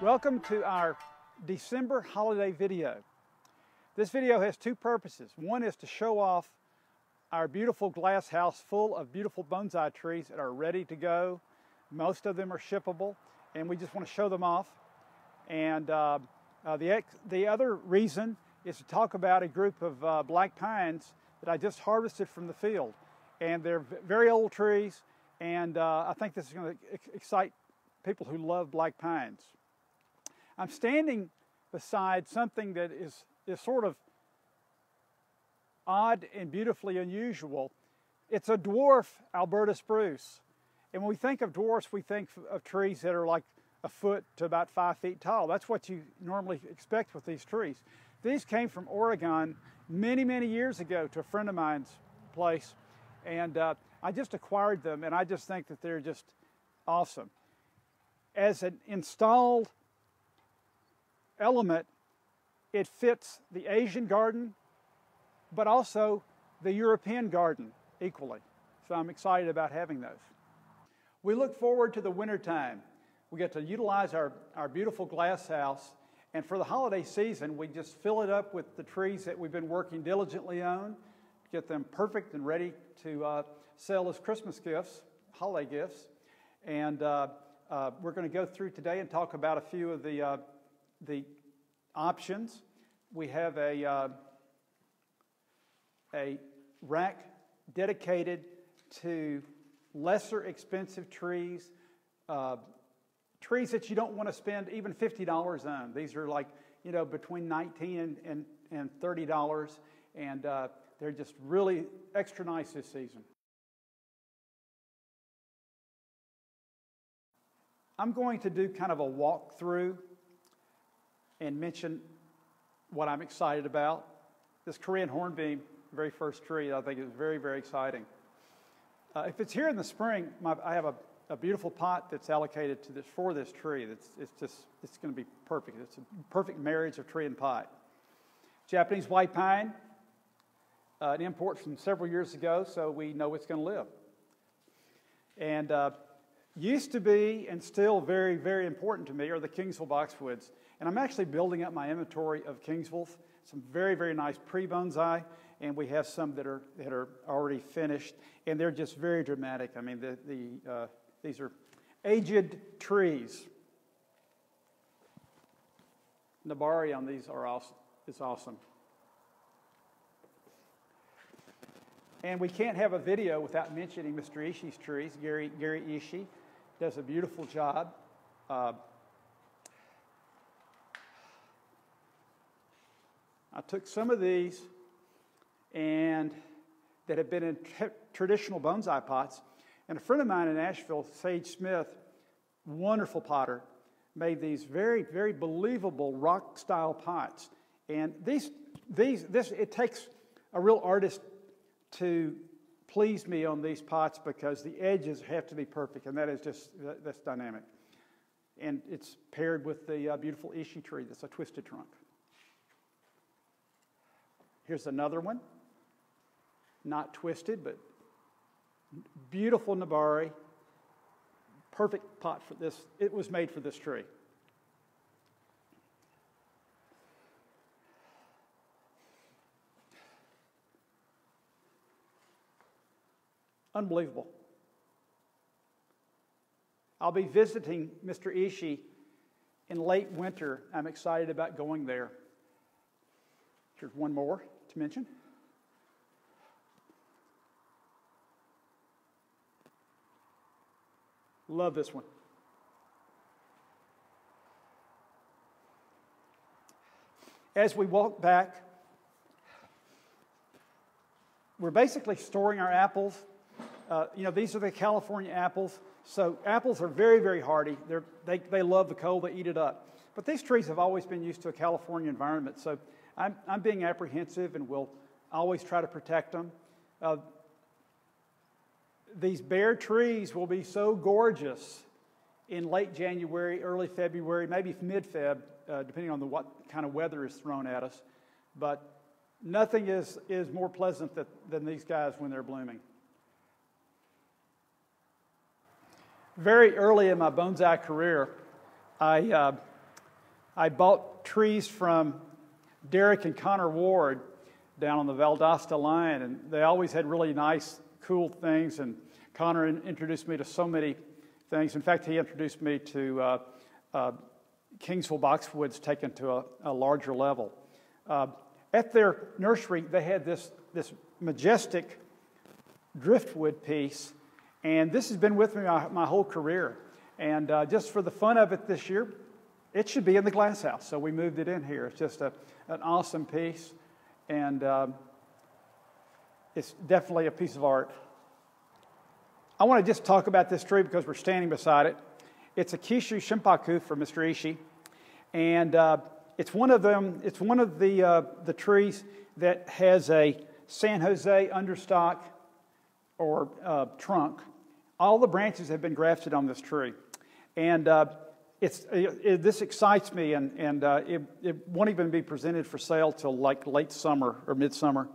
Welcome to our December holiday video. This video has two purposes. One is to show off our beautiful glass house full of beautiful bonsai trees that are ready to go. Most of them are shippable, and we just want to show them off. And the other reason is to talk about a group of black pines that I just harvested from the field. And they're very old trees, and I think this is going to excite people who love black pines. I'm standing beside something that is sort of odd and beautifully unusual. It's a dwarf Alberta spruce. And when we think of dwarfs, we think of trees that are like a foot to about 5 feet tall. That's what you normally expect with these trees. These came from Oregon many, many years ago to a friend of mine's place. And I just acquired them, and I just think that they're just awesome. As an installed element, it fits the Asian garden, but also the European garden equally. So I'm excited about having those. We look forward to the wintertime. We get to utilize our beautiful glass house, and for the holiday season, we just fill it up with the trees that we've been working diligently on, get them perfect and ready to sell as Christmas gifts, holiday gifts. And we're going to go through today and talk about a few of the options. We have a rack dedicated to lesser expensive trees, trees that you don't want to spend even $50 on. These are like, you know, between $19 and $30, and they're just really extra nice this season. I'm going to do kind of a walkthrough and mention what I'm excited about. This Korean hornbeam, very first tree, I think is very, very exciting. If it's here in the spring, I have a beautiful pot that's allocated to for this tree. It's going to be perfect. It's a perfect marriage of tree and pot. Japanese white pine, an import from several years ago, so we know it's going to live. And used to be, and still very, very important to me, are the Kingsville boxwoods. And I'm actually building up my inventory of Kingsville, some very, very nice pre-bonsai, and we have some that are already finished, and they're just very dramatic. I mean, these are aged trees. Nabari on these is awesome. And we can't have a video without mentioning Mr. Ishii's trees. Gary Ishii does a beautiful job. I took some of these and that have been in traditional bonsai pots, and a friend of mine in Asheville, Sage Smith, wonderful potter, made these very, very believable rock-style pots. And it takes a real artist to please me on these pots because the edges have to be perfect, and that's dynamic. And it's paired with the beautiful Ishii tree that's a twisted trunk. Here's another one, not twisted, but beautiful Nabari. Perfect pot for this. It was made for this tree. Unbelievable. I'll be visiting Mr. Ishii in late winter. I'm excited about going there. Here's one more to mention. Love this one. As we walk back, we're basically storing our apples. These are the California apples. So apples are very, very hardy. They love the cold. They eat it up. But these trees have always been used to a California environment. So I'm being apprehensive, and will always try to protect them. These bare trees will be so gorgeous in late January, early February, maybe mid-Feb, depending on what kind of weather is thrown at us. But nothing is more pleasant than these guys when they're blooming. Very early in my bonsai career, I bought trees from Derek and Connor Ward down on the Valdosta line, and they always had really nice, cool things, and Connor introduced me to so many things. In fact, he introduced me to Kingsville boxwoods taken to a larger level. At their nursery, they had this majestic driftwood piece, and this has been with me my whole career. And just for the fun of it this year, it should be in the glass house, so we moved it in here. It's just an awesome piece, and it's definitely a piece of art. I want to just talk about this tree because we're standing beside it. It's a Kishu Shimpaku from Mr. Ishii, and it's one of them. It's one of the trees that has a San Jose understock or trunk. All the branches have been grafted on this tree, and this excites me, and it won't even be presented for sale till like late summer or midsummer.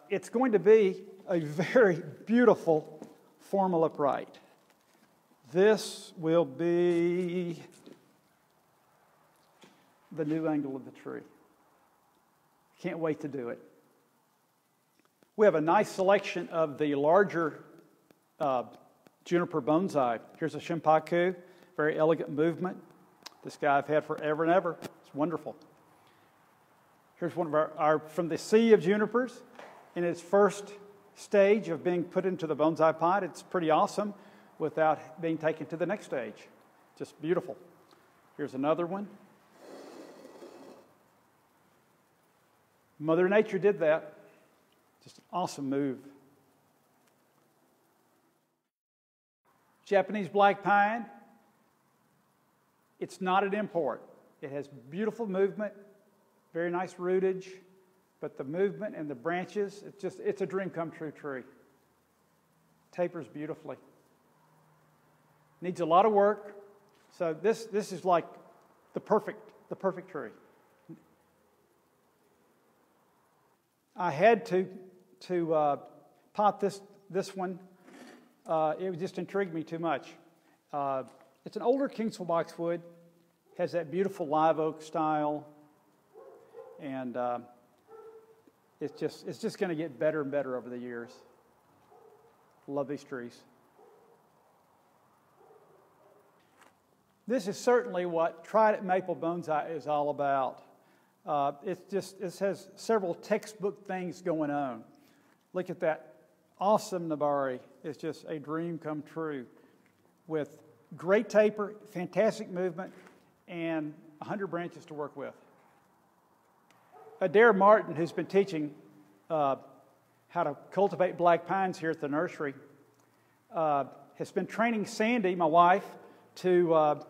It's going to be a very beautiful formal upright. This will be the new angle of the tree. Can't wait to do it. We have a nice selection of the larger juniper bonsai. Here's a Shimpaku, very elegant movement. This guy I've had forever and ever. It's wonderful. Here's one of our from the sea of junipers in its first stage of being put into the bonsai pot. It's pretty awesome without being taken to the next stage. Just beautiful. Here's another one. Mother Nature did that. Just an awesome move. Japanese black pine. It's not an import. It has beautiful movement, very nice rootage, but the movement and the branches, it's a dream come true tree. Tapers beautifully. Needs a lot of work. So this is like the perfect tree. I had to pot this one. It just intrigued me too much. It's an older Kingsville boxwood, has that beautiful live oak style, and it's just going to get better and better over the years. Love these trees. This is certainly what Trident Maple Bonsai is all about. It has several textbook things going on. Look at that awesome Nabari. It's just a dream come true with great taper, fantastic movement, and 100 branches to work with. Adair Martin, who's been teaching how to cultivate black pines here at the nursery, has been training Sandy, my wife, to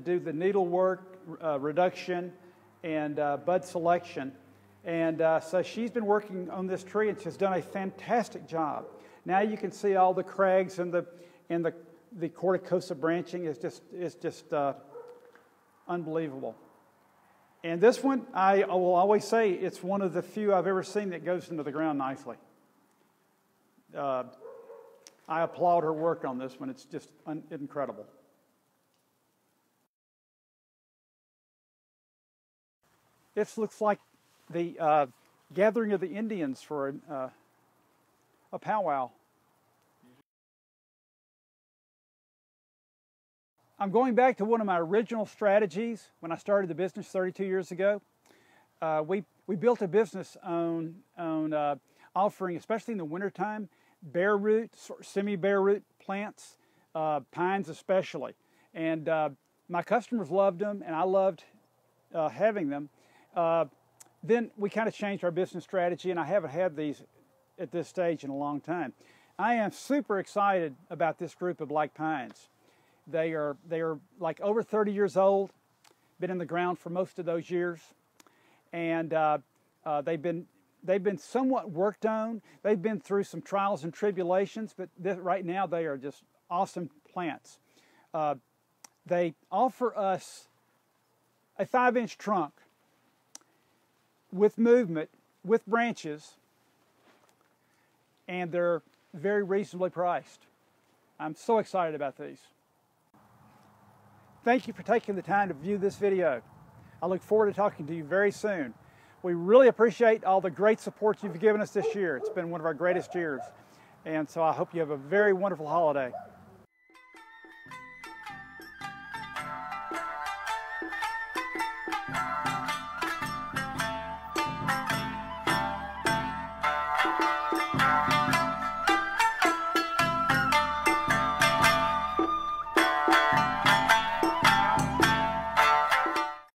do the needlework, reduction, and bud selection. And so she's been working on this tree, and she's done a fantastic job. Now you can see all the crags and the corticosa branching is just unbelievable. And this one, I will always say, it's one of the few I've ever seen that goes into the ground nicely. I applaud her work on this one. It's just incredible. This looks like the gathering of the Indians for a powwow. I'm going back to one of my original strategies when I started the business 32 years ago. We built a business on offering, especially in the wintertime, bare root, semi-bare root plants, pines especially. And my customers loved them, and I loved having them. Then we kind of changed our business strategy, and I haven't had these at this stage in a long time. I am super excited about this group of black pines. They are like over 30 years old, been in the ground for most of those years, and they've been they've been somewhat worked on. They've been through some trials and tribulations, but right now they are just awesome plants. They offer us a 5-inch trunk with movement, with branches, and they're very reasonably priced. I'm so excited about these. Thank you for taking the time to view this video. I look forward to talking to you very soon. We really appreciate all the great support you've given us this year. It's been one of our greatest years. And so I hope you have a very wonderful holiday.